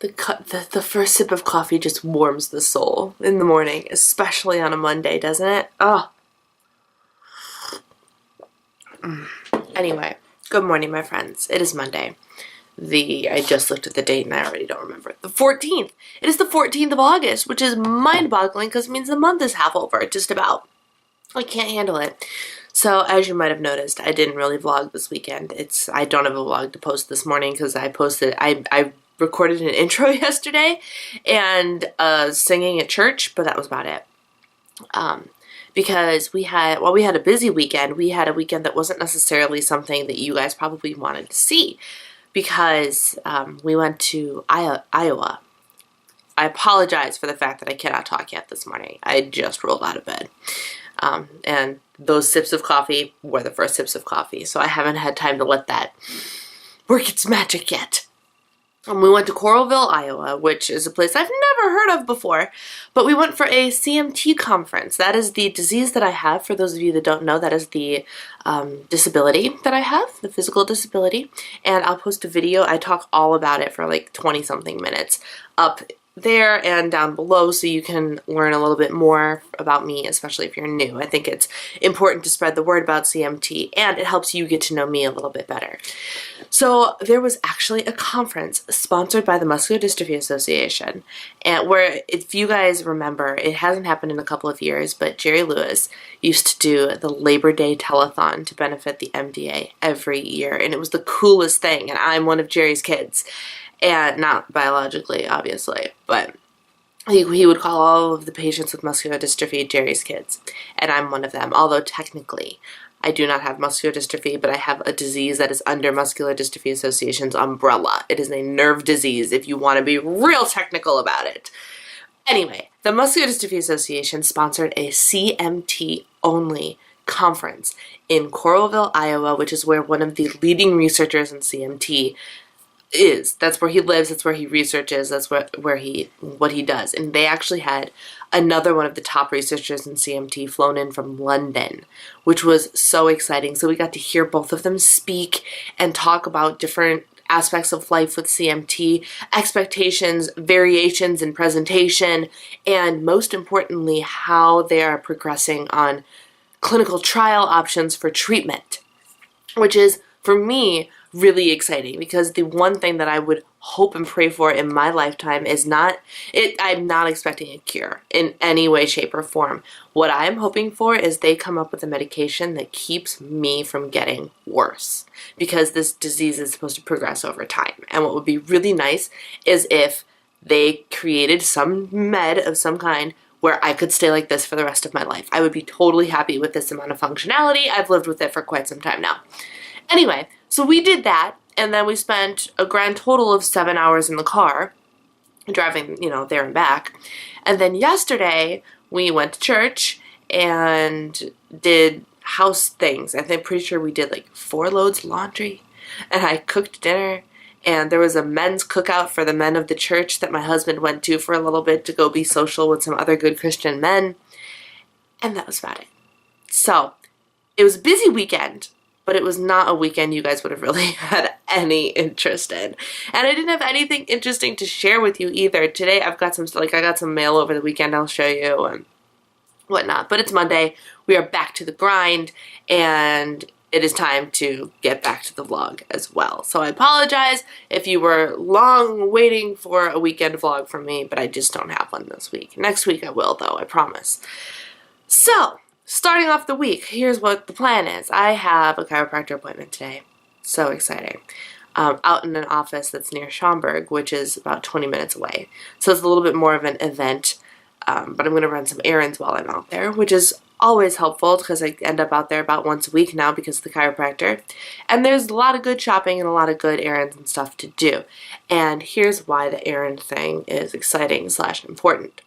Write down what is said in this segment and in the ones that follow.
The first sip of coffee just warms the soul in the morning, especially on a Monday, doesn't it? Oh. Anyway, good morning, my friends. It is Monday. I just looked at the date and I already don't remember. The 14th. It is the 14th of August, which is mind-boggling because it means the month is half over, just about. I can't handle it. So, as you might have noticed, I didn't really vlog this weekend. I don't have a vlog to post this morning because I recorded an intro yesterday and singing at church, but that was about it. Because we had a busy weekend, we had a weekend that wasn't necessarily something that you guys probably wanted to see. Because we went to Iowa. I apologize for the fact that I cannot talk yet this morning. I just rolled out of bed. And those sips of coffee were the first sips of coffee, so I haven't had time to let that work its magic yet. We went to Coralville, Iowa, which is a place I've never heard of before, but we went for a CMT conference. That is the disease that I have. For those of you that don't know, that is the disability that I have, the physical disability, and I'll post a video. I talk all about it for like 20-something minutes up there and down below so you can learn a little bit more about me, especially if you're new. I think it's important to spread the word about CMT, and it helps you get to know me a little bit better. So there was actually a conference sponsored by the Muscular Dystrophy Association, and where, if you guys remember, it hasn't happened in a couple of years, but Jerry Lewis used to do the Labor Day telethon to benefit the MDA every year, and it was the coolest thing, and I'm one of Jerry's kids. And not biologically, obviously, but he would call all of the patients with muscular dystrophy Jerry's kids, and I'm one of them, although technically I do not have muscular dystrophy, but I have a disease that is under Muscular Dystrophy Association's umbrella. It is a nerve disease, if you want to be real technical about it. Anyway, the Muscular Dystrophy Association sponsored a CMT-only conference in Coralville, Iowa, which is where one of the leading researchers in CMT is. That's where he lives, that's where he researches, that's what he does. And they actually had another one of the top researchers in CMT flown in from London, which was so exciting. So we got to hear both of them speak and talk about different aspects of life with CMT, expectations, variations in presentation, and most importantly, how they are progressing on clinical trial options for treatment, which is, for me, really exciting, because the one thing that I would hope and pray for in my lifetime is I'm not expecting a cure in any way, shape, or form. What I'm hoping for is they come up with a medication that keeps me from getting worse, because this disease is supposed to progress over time. And what would be really nice is if they created some med of some kind where I could stay like this for the rest of my life. I would be totally happy with this amount of functionality. I've lived with it for quite some time now. Anyway, so we did that, and then we spent a grand total of 7 hours in the car, driving, there and back. And then yesterday, we went to church and did house things. I'm pretty sure we did like 4 loads of laundry, and I cooked dinner, and there was a men's cookout for the men of the church that my husband went to for a little bit to go be social with some other good Christian men, and that was about it. So, it was a busy weekend, but it was not a weekend you guys would have really had any interest in. And I didn't have anything interesting to share with you either. Today I got some mail over the weekend I'll show you and whatnot. But it's Monday, we are back to the grind, and it is time to get back to the vlog as well. So I apologize if you were long waiting for a weekend vlog from me, but I just don't have one this week. Next week I will, though, I promise. So, starting off the week, here's what the plan is. I have a chiropractor appointment today. So exciting. Out in an office that's near Schaumburg, which is about 20 minutes away. So it's a little bit more of an event, but I'm going to run some errands while I'm out there, which is always helpful because I end up out there about once a week now because of the chiropractor. And there's a lot of good shopping and a lot of good errands and stuff to do. And here's why the errand thing is exciting / important.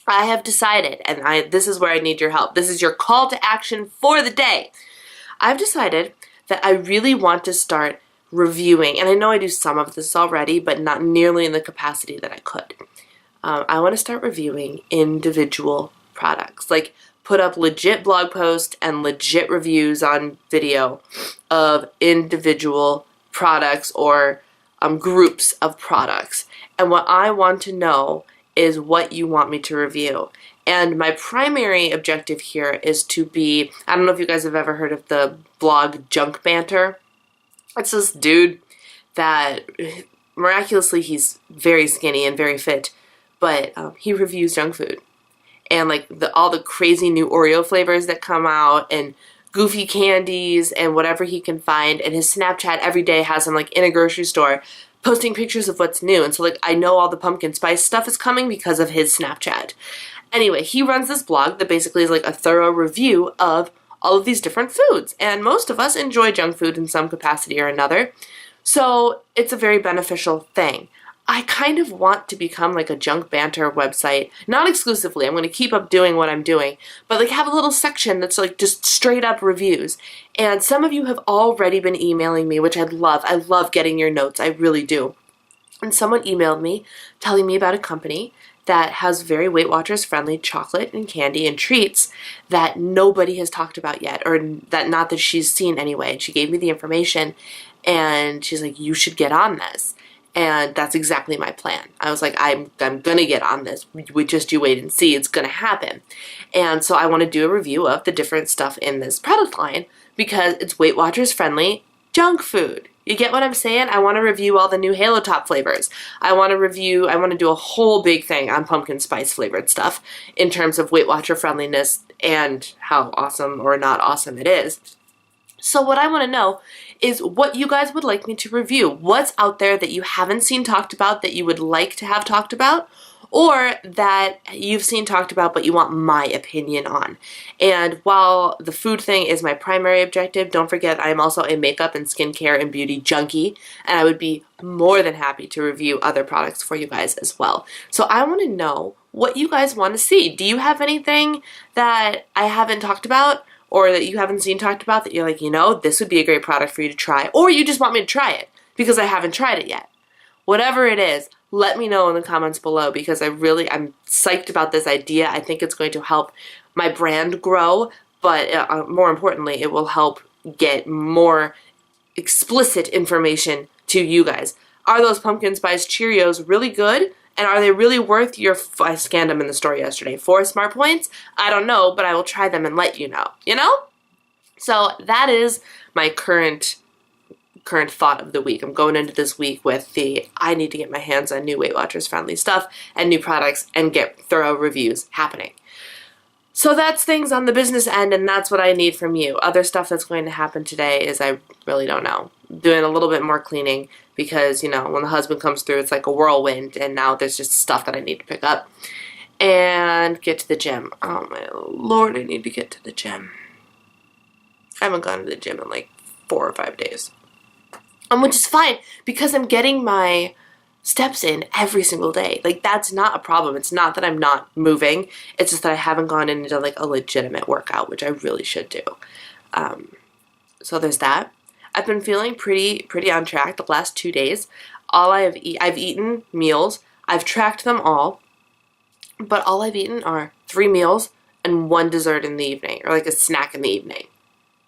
I have decided, and this is where I need your help. This is your call to action for the day. I've decided that I really want to start reviewing, and I know I do some of this already, but not nearly in the capacity that I could. I want to start reviewing individual products, like put up legit blog posts and legit reviews on video of individual products or groups of products. And what I want to know is what you want me to review. And my primary objective here is to be, I don't know if you guys have ever heard of the blog Junk Banter. It's this dude that miraculously he's very skinny and very fit, but he reviews junk food. And like all the crazy new Oreo flavors that come out and goofy candies and whatever he can find. And his Snapchat every day has him like in a grocery store posting pictures of what's new. And so like I know all the pumpkin spice stuff is coming because of his Snapchat. Anyway, he runs this blog that basically is like a thorough review of all of these different foods. And most of us enjoy junk food in some capacity or another. So it's a very beneficial thing. I kind of want to become like a junk banter website, not exclusively. I'm going to keep up doing what I'm doing, but like have a little section that's like just straight up reviews. And some of you have already been emailing me, which I love. I love getting your notes. I really do. And someone emailed me telling me about a company that has very Weight Watchers friendly chocolate and candy and treats that nobody has talked about yet, or that not that she's seen anyway. And she gave me the information and she's like, you should get on this. And that's exactly my plan. I was like, I'm gonna get on this. You wait and see. It's gonna happen. And so I want to do a review of the different stuff in this product line because it's Weight Watchers friendly junk food. You get what I'm saying? I want to review all the new Halo Top flavors. I want to do a whole big thing on pumpkin spice flavored stuff in terms of Weight Watcher friendliness and how awesome or not awesome it is. So what I want to know is what you guys would like me to review. What's out there that you haven't seen talked about that you would like to have talked about, or that you've seen talked about but you want my opinion on. And while the food thing is my primary objective, don't forget I am also a makeup and skincare and beauty junkie, and I would be more than happy to review other products for you guys as well. So I want to know what you guys want to see. Do you have anything that I haven't talked about or that you haven't seen talked about that you're like, you know, this would be a great product for you to try, or you just want me to try it because I haven't tried it yet? Whatever it is, let me know in the comments below because I'm psyched about this idea. I think it's going to help my brand grow, but more importantly, it will help get more explicit information to you guys. Are those pumpkin spice Cheerios really good? And are they really worth your, I scanned them in the store yesterday, 4 smart points? I don't know, but I will try them and let you know, you know? So that is my current thought of the week. I'm going into this week with I need to get my hands on new Weight Watchers friendly stuff and new products and get thorough reviews happening. So that's things on the business end, and that's what I need from you. Other stuff that's going to happen today is I really don't know. Doing a little bit more cleaning because, you know, when the husband comes through, it's like a whirlwind, and now there's just stuff that I need to pick up. And get to the gym. Oh my Lord, I need to get to the gym. I haven't gone to the gym in like 4 or 5 days. Which is fine because I'm getting my steps in every single day. Like, that's not a problem. It's not that I'm not moving. It's just that I haven't gone in and done like a legitimate workout, which I really should do. So there's that. I've been feeling pretty on track the last 2 days. I've eaten meals. I've tracked them all, but all I've eaten are 3 meals and 1 dessert in the evening, or like a snack in the evening.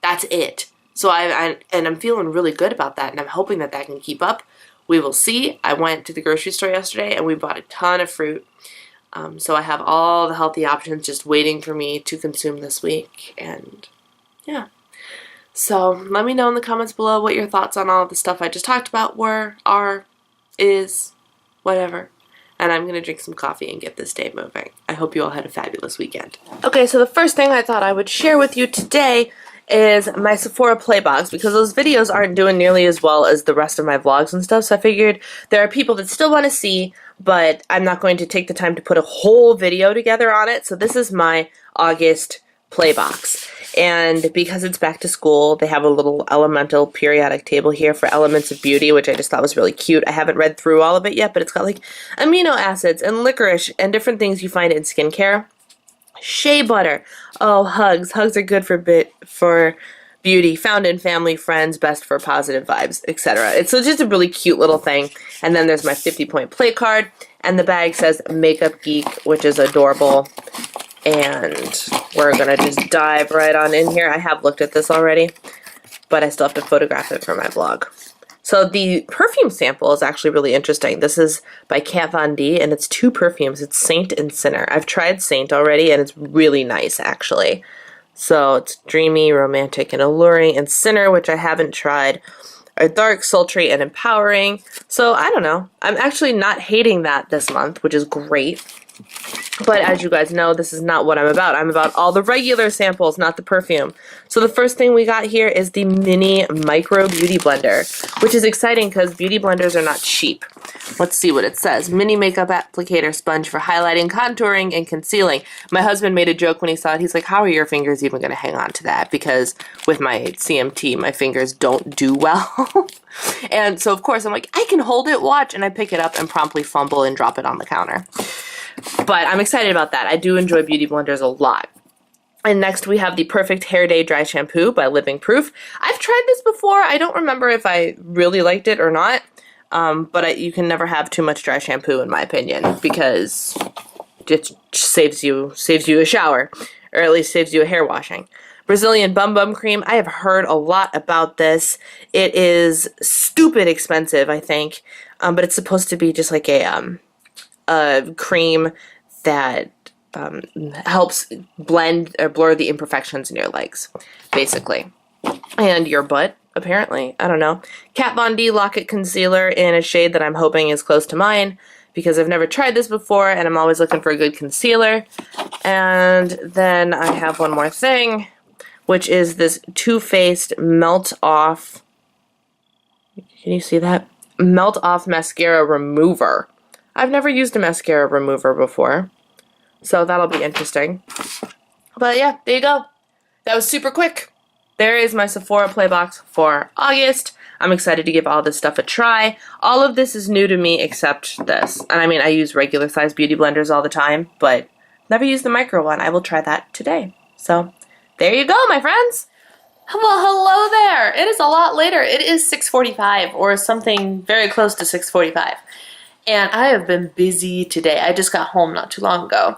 That's it. So I'm feeling really good about that, and I'm hoping that can keep up. We will see. I went to the grocery store yesterday, and we bought a ton of fruit. So I have all the healthy options just waiting for me to consume this week, and yeah. So let me know in the comments below what your thoughts on all of the stuff I just talked about were, are, is, whatever. And I'm going to drink some coffee and get this day moving. I hope you all had a fabulous weekend. Okay, so the first thing I thought I would share with you today is my Sephora Play Box, because those videos aren't doing nearly as well as the rest of my vlogs and stuff, so I figured there are people that still want to see, but I'm not going to take the time to put a whole video together on it. So this is my August Play Box. And because it's back to school, they have a little elemental periodic table here for elements of beauty, which I just thought was really cute. I haven't read through all of it yet, but it's got like amino acids and licorice and different things you find in skincare. Shea butter. Oh, hugs. Hugs are good for beauty. Found in family, friends, best for positive vibes, etc. It's just a really cute little thing. And then there's my 50-point play card. And the bag says Makeup Geek, which is adorable. And we're going to just dive right on in here. I have looked at this already, but I still have to photograph it for my vlog. So the perfume sample is actually really interesting. This is by Kat Von D, and it's 2 perfumes. It's Saint and Sinner. I've tried Saint already, and it's really nice, actually. So it's dreamy, romantic, and alluring. And Sinner, which I haven't tried, are dark, sultry, and empowering. So I don't know. I'm actually not hating that this month, which is great. But as you guys know, this is not what I'm about. I'm about all the regular samples, not the perfume. So the first thing we got here is the Mini Micro Beauty Blender, which is exciting because beauty blenders are not cheap. Let's see what it says. Mini Makeup Applicator Sponge for highlighting, contouring, and concealing. My husband made a joke when he saw it. He's like, how are your fingers even going to hang on to that? Because with my CMT, my fingers don't do well. And so, of course, I'm like, I can hold it, watch, and I pick it up and promptly fumble and drop it on the counter. But I'm excited about that. I do enjoy beauty blenders a lot. And next we have the Perfect Hair Day Dry Shampoo by Living Proof. I've tried this before. I don't remember if I really liked it or not. But you can never have too much dry shampoo in my opinion because it saves you a shower, or at least saves you a hair washing. Brazilian Bum Bum Cream. I have heard a lot about this. It is stupid expensive, I think. But it's supposed to be just like a cream that helps blend or blur the imperfections in your legs, basically. And your butt, apparently. I don't know. Kat Von D Lock-It Concealer in a shade that I'm hoping is close to mine because I've never tried this before and I'm always looking for a good concealer. And then I have one more thing, which is this Too Faced Melt Off. Can you see that? Melt Off Mascara Remover. I've never used a mascara remover before, so that'll be interesting. But yeah, there you go. That was super quick. There is my Sephora Play Box for August. I'm excited to give all this stuff a try. All of this is new to me except this. And I mean, I use regular size beauty blenders all the time, but never used the micro one. I will try that today. So there you go, my friends. Well, hello there. It is a lot later. It is 6:45 or something very close to 6:45. And I have been busy today. I just got home not too long ago.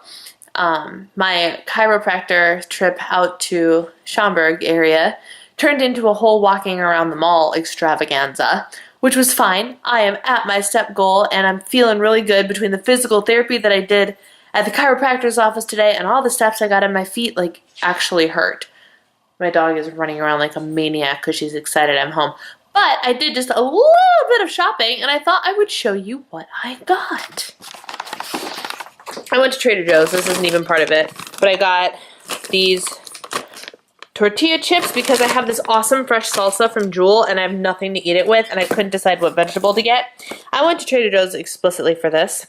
My chiropractor trip out to Schaumburg area turned into a whole walking around the mall extravaganza, which was fine. I am at my step goal and I'm feeling really good between the physical therapy that I did at the chiropractor's office today and all the steps I got in my feet like actually hurt. My dog is running around like a maniac because she's excited I'm home. But I did just a little bit of shopping, and I thought I would show you what I got. I went to Trader Joe's. This isn't even part of it. But I got these tortilla chips because I have this awesome fresh salsa from Jewel, and I have nothing to eat it with, and I couldn't decide what vegetable to get. I went to Trader Joe's explicitly for this.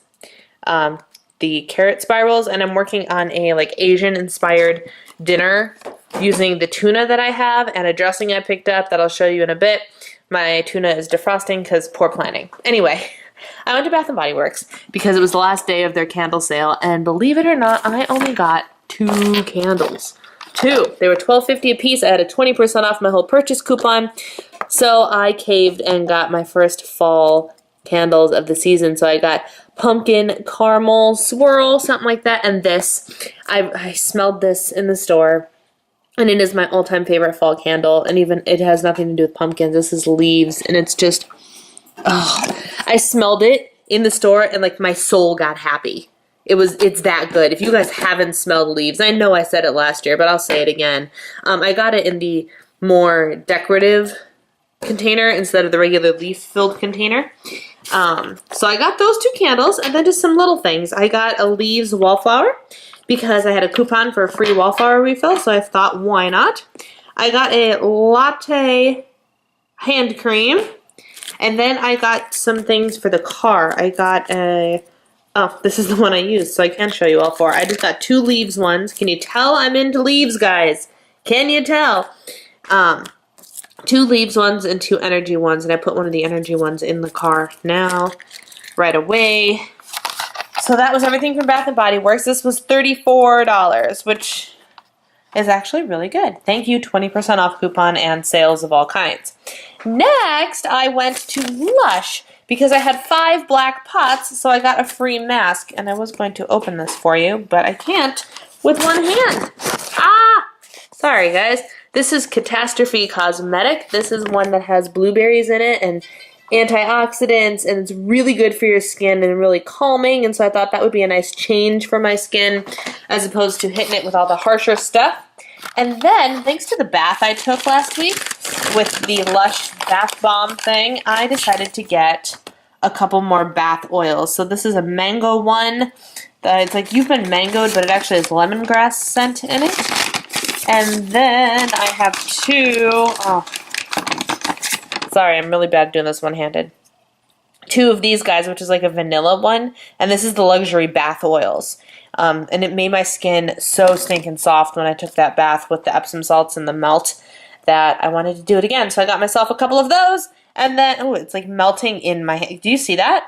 The carrot spirals, and I'm working on a like Asian-inspired dinner using the tuna that I have and a dressing I picked up that I'll show you in a bit. My tuna is defrosting because poor planning. Anyway, I went to Bath & Body Works because it was the last day of their candle sale, and believe it or not, I only got 2 candles. 2. They were $12.50 a piece. I had a 20% off my whole purchase coupon, so I caved and got my first fall candles of the season. So I got pumpkin caramel swirl, something like that, and this. I smelled this in the store. And it is my all-time favorite fall candle, and even it has nothing to do with pumpkins. This is leaves, and it's just, oh, I smelled it in the store, and like my soul got happy. It's that good. If you guys haven't smelled leaves, I know I said it last year, but I'll say it again. I got it in the more decorative container instead of the regular leaf-filled container. So I got those 2 candles, and then just some little things. I got a leaves wallflower, because I had a coupon for a free wallflower refill, so I thought, why not? I got a latte hand cream, and then I got some things for the car. I got a, oh, this is the one I used, so I can't show you all 4. I just got 2 leaves ones. Can you tell I'm into leaves, guys? Can you tell? 2 leaves ones and 2 energy ones, and I put one of the energy ones in the car now, right away. So that was everything from Bath & Body Works. This was $34, which is actually really good. Thank you, 20% off coupon and sales of all kinds. Next, I went to Lush because I had 5 black pots, so I got a free mask. And I was going to open this for you, but I can't with one hand. Ah! Sorry, guys. This is Catastrophe Cosmetic. This is one that has blueberries in it, and antioxidants, and it's really good for your skin and really calming, and so I thought that would be a nice change for my skin as opposed to hitting it with all the harsher stuff. And then, thanks to the bath I took last week with the Lush bath bomb thing, I decided to get a couple more bath oils. So this is a mango one. It's like you've been mangoed, but it actually has lemongrass scent in it. And then I have sorry, I'm really bad doing this one-handed. 2 of these guys, which is like a vanilla one, and this is the luxury bath oils. And it made my skin so stinking soft when I took that bath with the Epsom salts and the melt that I wanted to do it again. So I got myself a couple of those, and then, oh, it's like melting in my hand. Do you see that?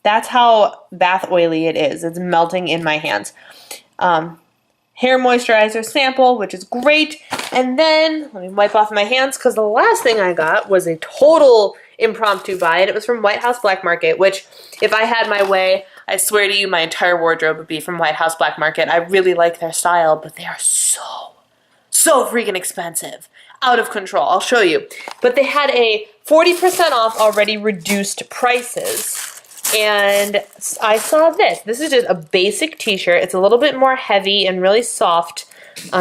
That's how bath oily it is. It's melting in my hands. Hair moisturizer sample, which is great. And then, let me wipe off my hands, because the last thing I got was a total impromptu buy, and it was from White House Black Market, which, if I had my way, I swear to you, my entire wardrobe would be from White House Black Market. I really like their style, but they are so freaking expensive. Out of control. I'll show you. But they had a 40% off already reduced prices. And I saw this. This is just a basic t-shirt. It's a little bit more heavy and really soft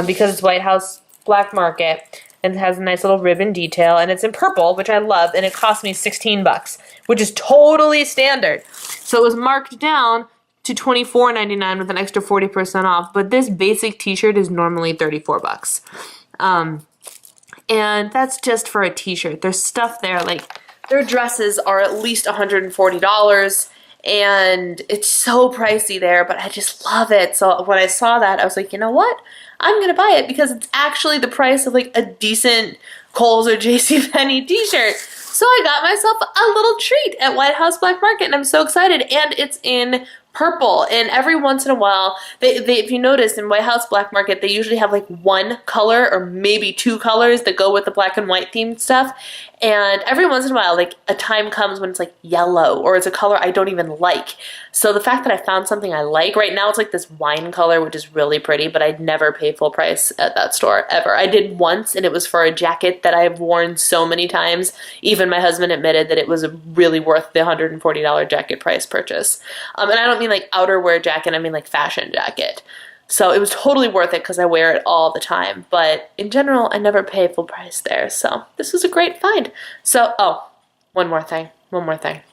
because it's White House Black Market. And it has a nice little ribbon detail. And it's in purple, which I love. And it cost me $16, which is totally standard. So it was marked down to $24.99 with an extra 40% off. But this basic t-shirt is normally $34. And that's just for a t-shirt. There's stuff there, like their dresses are at least $140, and it's so pricey there, but I just love it. So when I saw that, I was like, you know what? I'm going to buy it because it's actually the price of like a decent Kohl's or JCPenney t-shirt. So I got myself a little treat at White House Black Market, and I'm so excited. And it's in purple, and every once in a while, they if you notice in White House Black Market, they usually have like one color or maybe 2 colors that go with the black and white themed stuff. And every once in a while, like a time comes when it's like yellow or it's a color I don't even like. So the fact that I found something I like, right now it's like this wine color, which is really pretty, but I'd never pay full price at that store, ever. I did once, and it was for a jacket that I've worn so many times. Even my husband admitted that it was really worth the $140 jacket price purchase. And I don't mean like outerwear jacket, I mean like fashion jacket. So it was totally worth it because I wear it all the time. But in general, I never pay full price there. So this was a great find. So, one more thing.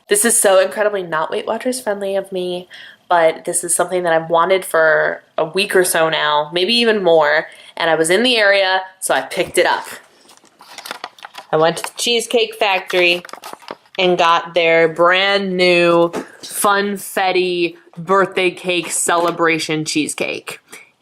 This is so incredibly not Weight Watchers friendly of me, but this is something that I've wanted for a week or so now, maybe even more. And I was in the area, so I picked it up. I went to the Cheesecake Factory and got their brand new Funfetti birthday cake celebration cheesecake.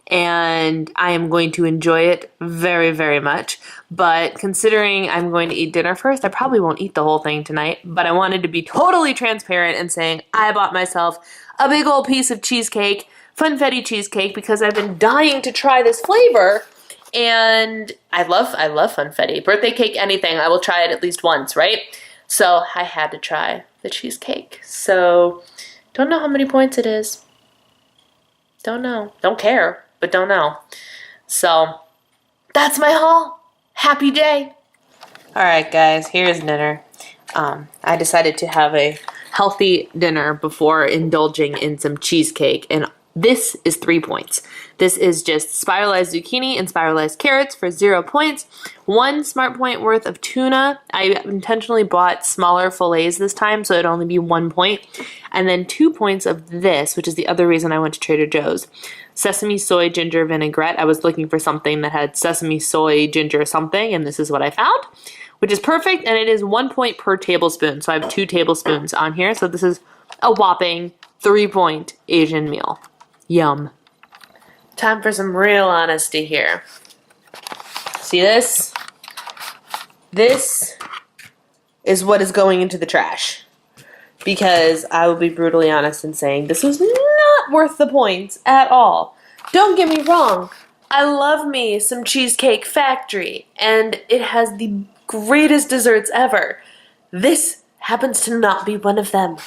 And I am going to enjoy it very, very much. But considering I'm going to eat dinner first, I probably won't eat the whole thing tonight. But I wanted to be totally transparent and saying I bought myself a big old piece of cheesecake, Funfetti cheesecake, because I've been dying to try this flavor. And I love Funfetti. Birthday cake, anything, I will try it at least once, right? So I had to try the cheesecake. So don't know how many points it is. Don't know. Don't care, but don't know. So that's my haul. Happy day. Alright guys, here's dinner. I decided to have a healthy dinner before indulging in some cheesecake, and this is 3 points. This is just spiralized zucchini and spiralized carrots for 0 points. 1 smart point worth of tuna. I intentionally bought smaller fillets this time, so it'd only be 1 point. And then 2 points of this, which is the other reason I went to Trader Joe's. Sesame soy ginger vinaigrette. I was looking for something that had sesame soy ginger something, and this is what I found, which is perfect, and it is 1 point per tablespoon. So I have 2 tablespoons on here, so this is a whopping 3-point Asian meal. Yum. Time for some real honesty here. See this? This is what is going into the trash. Because I will be brutally honest in saying this was not worth the points at all. Don't get me wrong. I love me some Cheesecake Factory, and it has the greatest desserts ever. This happens to not be one of them.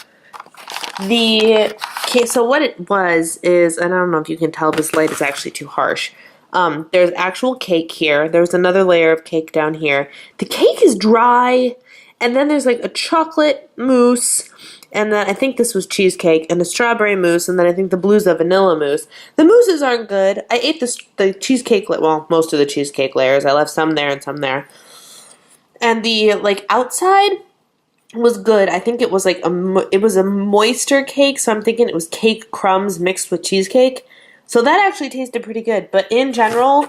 So what it was is, and I don't know if you can tell, this light is actually too harsh. There's actual cake here. There's another layer of cake down here. The cake is dry And then there's like a chocolate mousse, and then I think this was cheesecake, and a strawberry mousse, and then I think the blue's a vanilla mousse. The mousses aren't good. I ate the cheesecake, well, most of the cheesecake layers. I left some there and some there. And the like outside was good. I think it was like it was a moister cake, so I'm thinking it was cake crumbs mixed with cheesecake. So that actually tasted pretty good. But in general,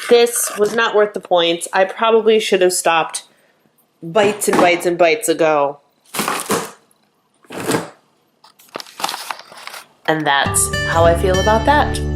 this was not worth the points. I probably should have stopped bites and bites and bites ago. And that's how I feel about that.